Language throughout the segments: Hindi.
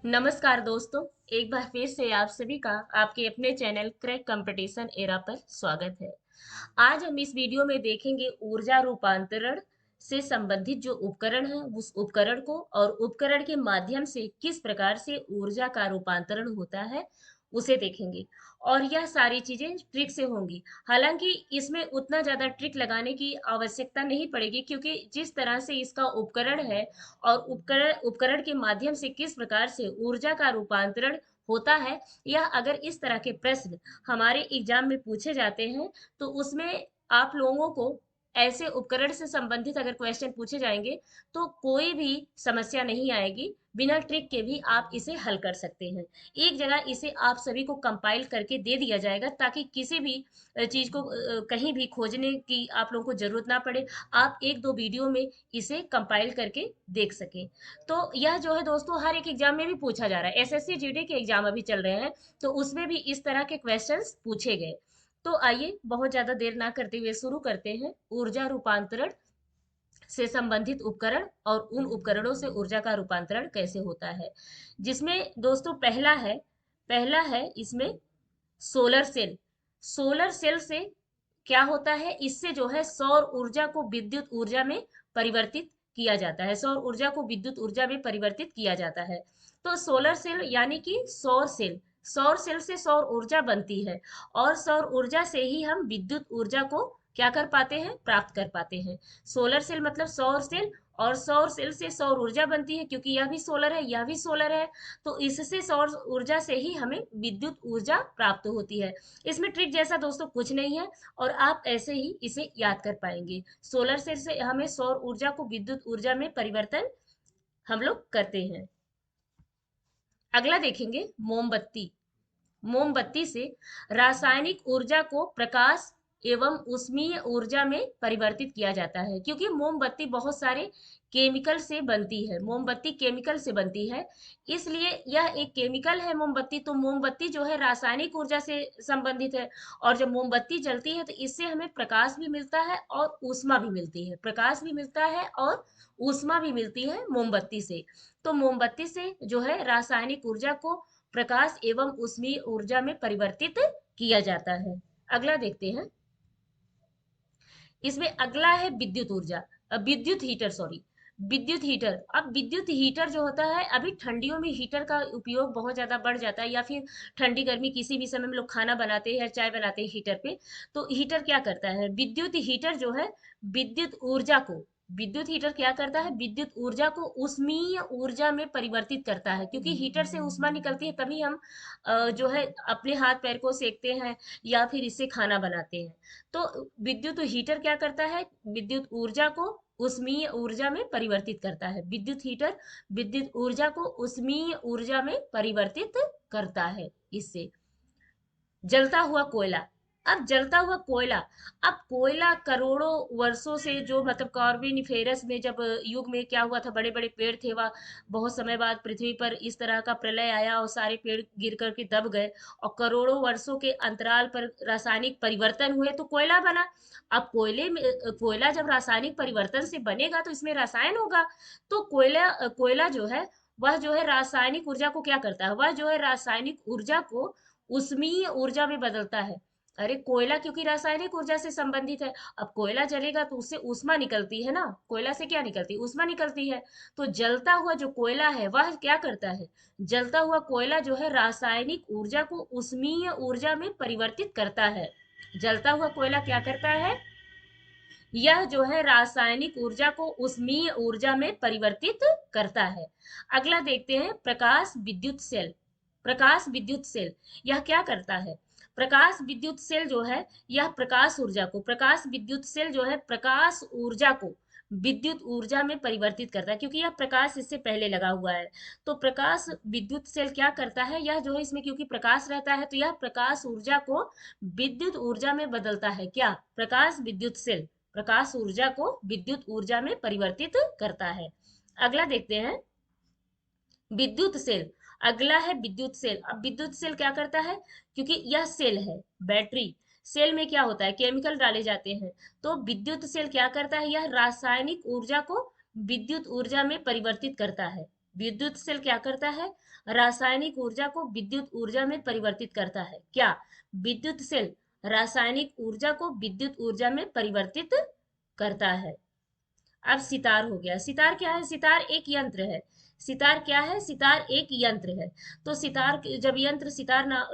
नमस्कार दोस्तों। एक बार फिर से आप सभी का आपके अपने चैनल क्रैक कंपटीशन एरा पर स्वागत है। आज हम इस वीडियो में देखेंगे ऊर्जा रूपांतरण से संबंधित जो उपकरण है उस उपकरण को और उपकरण के माध्यम से किस प्रकार से ऊर्जा का रूपांतरण होता है उसे देखेंगे। और यह सारी चीजें ट्रिक से होंगी। हालांकि इसमें उतना ज्यादा ट्रिक लगाने की आवश्यकता नहीं पड़ेगी, क्योंकि जिस तरह से इसका उपकरण है और उपकरण उपकरण के माध्यम से किस प्रकार से ऊर्जा का रूपांतरण होता है, यह अगर इस तरह के प्रश्न हमारे एग्जाम में पूछे जाते हैं तो उसमें आप लोगों को ऐसे उपकरण से संबंधित अगर क्वेश्चन पूछे जाएंगे तो कोई भी समस्या नहीं आएगी। बिना ट्रिक के भी आप इसे हल कर सकते हैं। एक जगह इसे आप सभी को कंपाइल करके दे दिया जाएगा ताकि किसी भी चीज को कहीं भी खोजने की आप लोगों को जरूरत ना पड़े। आप एक दो वीडियो में इसे कंपाइल करके देख सकें। तो यह जो है दोस्तों हर एक एग्जाम में भी पूछा जा रहा है। एसएससी जीडी के एग्जाम अभी चल रहे हैं तो उसमें भी इस तरह के क्वेश्चंस पूछे गए। तो आइए बहुत ज्यादा देर ना करते हुए शुरू करते हैं। ऊर्जा रूपांतरण से संबंधित उपकरण और उन उपकरणों से ऊर्जा का रूपांतरण कैसे होता है, जिसमें दोस्तों पहला है इसमें सोलर सेल। सोलर सेल से क्या होता है, इससे जो है सौर ऊर्जा को विद्युत ऊर्जा में परिवर्तित किया जाता है। सौर ऊर्जा को विद्युत ऊर्जा में परिवर्तित किया जाता है। तो सोलर सेल यानी कि सौर सेल से सौर ऊर्जा बनती है और सौर ऊर्जा से ही हम विद्युत ऊर्जा को क्या कर पाते हैं, प्राप्त कर पाते हैं। सोलर सेल मतलब सौर सेल, और सौर सेल से सौर ऊर्जा बनती है क्योंकि यह भी सोलर है यह भी सोलर है। तो इससे सौर ऊर्जा से ही हमें विद्युत ऊर्जा प्राप्त होती है। इसमें ट्रिक जैसा दोस्तों कुछ नहीं है और आप ऐसे ही इसे याद कर पाएंगे। सोलर सेल से हमें सौर ऊर्जा को विद्युत ऊर्जा में परिवर्तन हम लोग करते हैं। अगला देखेंगे मोमबत्ती। मोमबत्ती से रासायनिक ऊर्जा को प्रकाश एवं उष्मीय ऊर्जा में परिवर्तित किया जाता है, क्योंकि मोमबत्ती बहुत सारे केमिकल से बनती है। मोमबत्ती केमिकल से बनती है, इसलिए यह एक केमिकल है मोमबत्ती। तो मोमबत्ती जो है रासायनिक ऊर्जा से संबंधित है। और जब मोमबत्ती जलती है तो इससे हमें प्रकाश भी मिलता है और ऊष्मा भी मिलती है। प्रकाश भी मिलता है और ऊष्मा भी मिलती है मोमबत्ती से। तो मोमबत्ती से जो है रासायनिक ऊर्जा को प्रकाश एवं उष्मीय ऊर्जा में परिवर्तित किया जाता है। अगला देखते हैं। इसमें अगला है विद्युत ऊर्जा। विद्युत हीटर, सॉरी, विद्युत हीटर। अब विद्युत हीटर जो होता है, अभी ठंडियों में हीटर का उपयोग बहुत ज्यादा बढ़ जाता है, या फिर ठंडी गर्मी किसी भी समय में लोग खाना बनाते हैं या चाय बनाते हैं हीटर पे। तो हीटर क्या करता है, विद्युत हीटर जो है विद्युत ऊर्जा को विद्युत हीटर क्या करता है, विद्युत ऊर्जा को उष्मीय ऊर्जा में परिवर्तित करता है। क्योंकि हीटर से ऊष्मा निकलती है तभी हम जो है अपने हाथ पैर को सेकते हैं या फिर इससे खाना बनाते हैं। तो विद्युत हीटर क्या करता है, विद्युत ऊर्जा को उष्मीय ऊर्जा में परिवर्तित करता है। विद्युत हीटर विद्युत ऊर्जा को उष्मीय ऊर्जा में परिवर्तित करता है इससे। जलता हुआ कोयला। अब जलता हुआ कोयला, अब कोयला करोड़ों वर्षों से जो मतलब कार्बोनिफेरस में जब युग में क्या हुआ था, बड़े बड़े पेड़ थे वह, बहुत समय बाद पृथ्वी पर इस तरह का प्रलय आया और सारे पेड़ गिर करके दब गए और करोड़ों वर्षों के अंतराल पर रासायनिक परिवर्तन हुए तो कोयला बना। अब कोयला जब रासायनिक परिवर्तन से बनेगा तो इसमें रसायन होगा। तो कोयला जो है वह जो है रासायनिक ऊर्जा को क्या करता है, वह जो है रासायनिक ऊर्जा को उष्मीय ऊर्जा में बदलता है। अरे कोयला क्योंकि रासायनिक ऊर्जा से संबंधित है। अब कोयला जलेगा तो उससे ऊष्मा निकलती है ना, कोयला से क्या निकलती है, ऊष्मा निकलती है। तो जलता हुआ जो कोयला है वह क्या करता है, जलता हुआ कोयला जो है रासायनिक ऊर्जा को उष्मीय ऊर्जा में परिवर्तित करता है। जलता हुआ कोयला क्या करता है, यह जो है रासायनिक ऊर्जा को उष्मीय ऊर्जा में परिवर्तित करता है। अगला देखते हैं प्रकाश विद्युत सेल। प्रकाश विद्युत सेल यह क्या करता है, प्रकाश विद्युत सेल जो है यह प्रकाश विद्युत सेल जो है प्रकाश ऊर्जा को विद्युत ऊर्जा में परिवर्तित करता है, क्योंकि यह प्रकाश इससे पहले लगा हुआ है। तो प्रकाश विद्युत सेल क्या करता है, यह जो है इसमें क्योंकि प्रकाश रहता है तो यह प्रकाश ऊर्जा को विद्युत ऊर्जा में बदलता है। क्या, प्रकाश विद्युत सेल प्रकाश ऊर्जा को विद्युत ऊर्जा में परिवर्तित करता है। अगला देखते हैं विद्युत सेल। अगला है विद्युत सेल। अब विद्युत सेल क्या करता है, क्योंकि यह सेल है, बैटरी, सेल में क्या होता है, केमिकल डाले जाते हैं। तो विद्युत सेल क्या करता है, यह रासायनिक ऊर्जा को विद्युत ऊर्जा में परिवर्तित करता है। विद्युत सेल क्या करता है? रासायनिक ऊर्जा को विद्युत ऊर्जा में परिवर्तित करता है। क्या विद्युत सेल रासायनिक ऊर्जा को विद्युत ऊर्जा में परिवर्तित करता है? अब सितार हो गया। सितार क्या है? सितार एक यंत्र है। सितार क्या है? सितार एक यंत्र है। तो सितार जब यंत्र सितार ना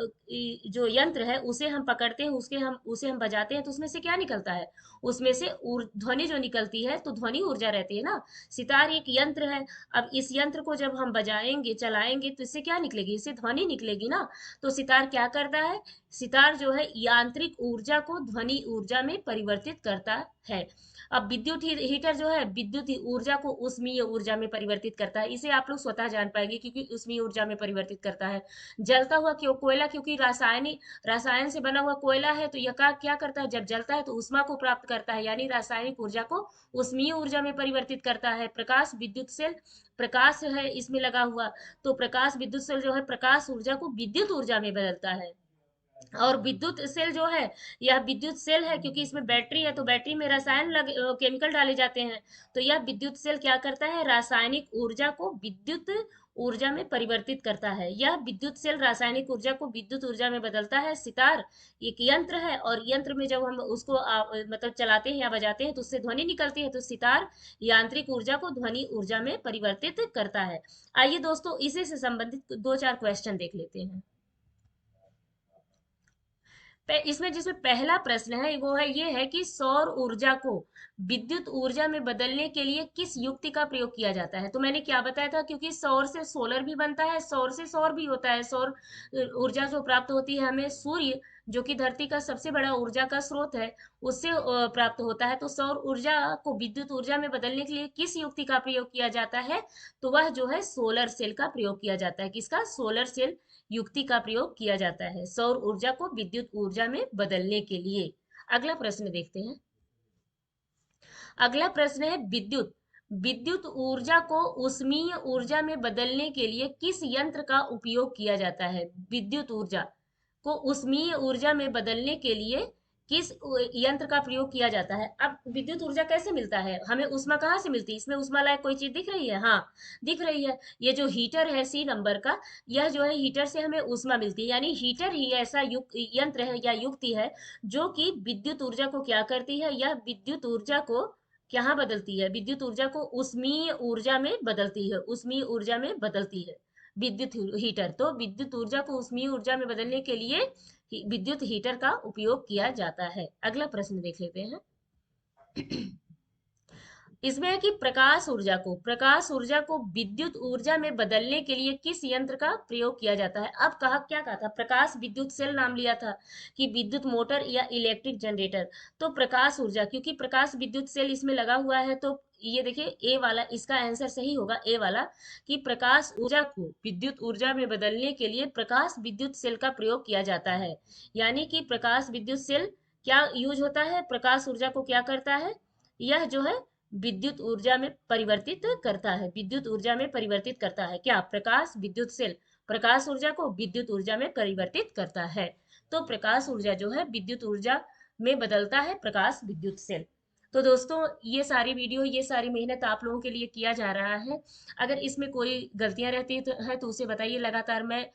जो यंत्र है उसे हम पकड़ते हैं, उसे हम बजाते हैं, तो उसमें से क्या निकलता है? उसमें से ध्वनि जो निकलती है, तो ध्वनि ऊर्जा रहती है ना। सितार एक यंत्र है। अब इस यंत्र को जब हम बजाएंगे, चलाएंगे, तो इससे क्या निकलेगी? इससे ध्वनि निकलेगी ना। तो सितार क्या करता है? सितार जो है यांत्रिक ऊर्जा को ध्वनि ऊर्जा में परिवर्तित करता है। अब विद्युत हीटर जो है विद्युत ऊर्जा को उष्मीय ऊर्जा में परिवर्तित करता है। इसे आप लोग स्वतः जान पाएंगे क्योंकि उष्मीय ऊर्जा में परिवर्तित करता है। जलता हुआ क्यों कोयला, क्योंकि रसायन से बना हुआ कोयला है, तो यह क्या करता है? जब जलता है तो ऊष्मा को प्राप्त करता है, यानी रासायनिक ऊर्जा को उष्मीय ऊर्जा में परिवर्तित करता है। प्रकाश विद्युत सेल, प्रकाश है इसमें लगा हुआ, तो प्रकाश विद्युत सेल जो है प्रकाश ऊर्जा को विद्युत ऊर्जा में बदलता है। और विद्युत सेल जो है, यह विद्युत सेल है क्योंकि इसमें बैटरी है, तो बैटरी में केमिकल डाले जाते हैं। तो यह विद्युत सेल क्या करता है? रासायनिक ऊर्जा को विद्युत ऊर्जा में परिवर्तित करता है। यह विद्युत सेल रासायनिक ऊर्जा को विद्युत ऊर्जा में बदलता है। सितार एक यंत्र है, और यंत्र में जब हम उसको मतलब चलाते हैं या बजाते हैं तो उससे ध्वनि निकलती है, तो सितार यांत्रिक ऊर्जा को ध्वनि ऊर्जा में परिवर्तित करता है। आइए दोस्तों, इसी से संबंधित दो चार क्वेश्चन देख लेते हैं। इसमें जिसमें पहला प्रश्न है वो है, ये है कि सौर ऊर्जा को विद्युत ऊर्जा में बदलने के लिए किस युक्ति का प्रयोग किया जाता है? तो मैंने क्या बताया था, क्योंकि सौर से सोलर भी बनता है, सौर से सौर भी होता है। सौर ऊर्जा जो प्राप्त होती है हमें सूर्य, जो कि धरती का सबसे बड़ा ऊर्जा का स्रोत है, उससे प्राप्त होता है। तो सौर ऊर्जा को विद्युत ऊर्जा में बदलने के लिए किस युक्ति का प्रयोग किया जाता है? तो वह जो है सोलर सेल का प्रयोग किया जाता है। किसका? सोलर सेल युक्ति का प्रयोग किया जाता है सौर ऊर्जा को विद्युत ऊर्जा में बदलने के लिए। अगला प्रश्न देखते हैं। अगला प्रश्न है, विद्युत विद्युत ऊर्जा को उष्मीय ऊर्जा में बदलने के लिए किस यंत्र का उपयोग किया जाता है? विद्युत ऊर्जा को उष्मीय ऊर्जा में बदलने के लिए किस यंत्र का प्रयोग किया जाता है? अब विद्युत ऊर्जा कैसे मिलता है हमें? ऊष्मा कहाँ से मिलती है? इसमें ऊष्मा लायक कोई चीज दिख रही है? हाँ, दिख रही है। ये जो हीटर है सी नंबर का, यह जो है हीटर से हमें ऊष्मा मिलती है, यानी हीटर ही ऐसा यंत्र है या युक्ति है जो कि विद्युत ऊर्जा को क्या करती है? यह विद्युत ऊर्जा को क्या बदलती है? विद्युत ऊर्जा को उष्मीय ऊर्जा में बदलती है, उष्मीय ऊर्जा में बदलती है विद्युत हीटर। तो विद्युत ऊर्जा को उष्मीय ऊर्जा में बदलने के लिए विद्युत हीटर का उपयोग किया जाता है। अगला प्रश्न देख लेते हैं। इसमें है कि प्रकाश ऊर्जा को विद्युत ऊर्जा में बदलने के लिए किस यंत्र का प्रयोग किया जाता है? अब कहा, क्या कहा था? प्रकाश विद्युत सेल नाम लिया था कि विद्युत मोटर या इलेक्ट्रिक जनरेटर। तो प्रकाश ऊर्जा, क्योंकि प्रकाश विद्युत सेल इसमें लगा हुआ है, तो ये देखिए ए वाला इसका आंसर सही होगा, ए वाला, कि प्रकाश ऊर्जा को विद्युत ऊर्जा में बदलने के लिए प्रकाश विद्युत सेल का प्रयोग किया जाता है। यानी कि प्रकाश विद्युत सेल क्या यूज होता है? प्रकाश ऊर्जा को क्या करता है? यह जो है विद्युत ऊर्जा में परिवर्तित करता है, विद्युत ऊर्जा में परिवर्तित करता है। क्या? प्रकाश विद्युत सेल प्रकाश ऊर्जा को विद्युत ऊर्जा में परिवर्तित करता है। तो प्रकाश ऊर्जा जो है विद्युत ऊर्जा में बदलता है प्रकाश विद्युत सेल। तो दोस्तों, ये सारी वीडियो, ये सारी मेहनत आप लोगों के लिए किया जा रहा है। अगर इसमें कोई गलतियां रहती है तो उसे बताइए। लगातार मैं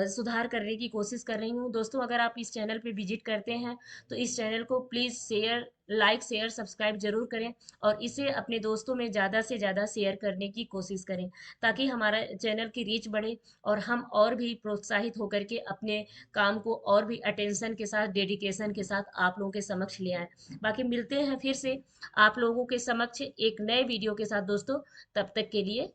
सुधार करने की कोशिश कर रही हूँ। दोस्तों, अगर आप इस चैनल पे विजिट करते हैं तो इस चैनल को प्लीज़ लाइक शेयर सब्सक्राइब जरूर करें, और इसे अपने दोस्तों में ज़्यादा से ज़्यादा शेयर करने की कोशिश करें, ताकि हमारा चैनल की रीच बढ़े और हम और भी प्रोत्साहित होकर के अपने काम को और भी अटेंशन के साथ, डेडिकेशन के साथ आप लोगों के समक्ष ले आए। बाकी मिलते हैं फिर से आप लोगों के समक्ष एक नए वीडियो के साथ दोस्तों। तब तक के लिए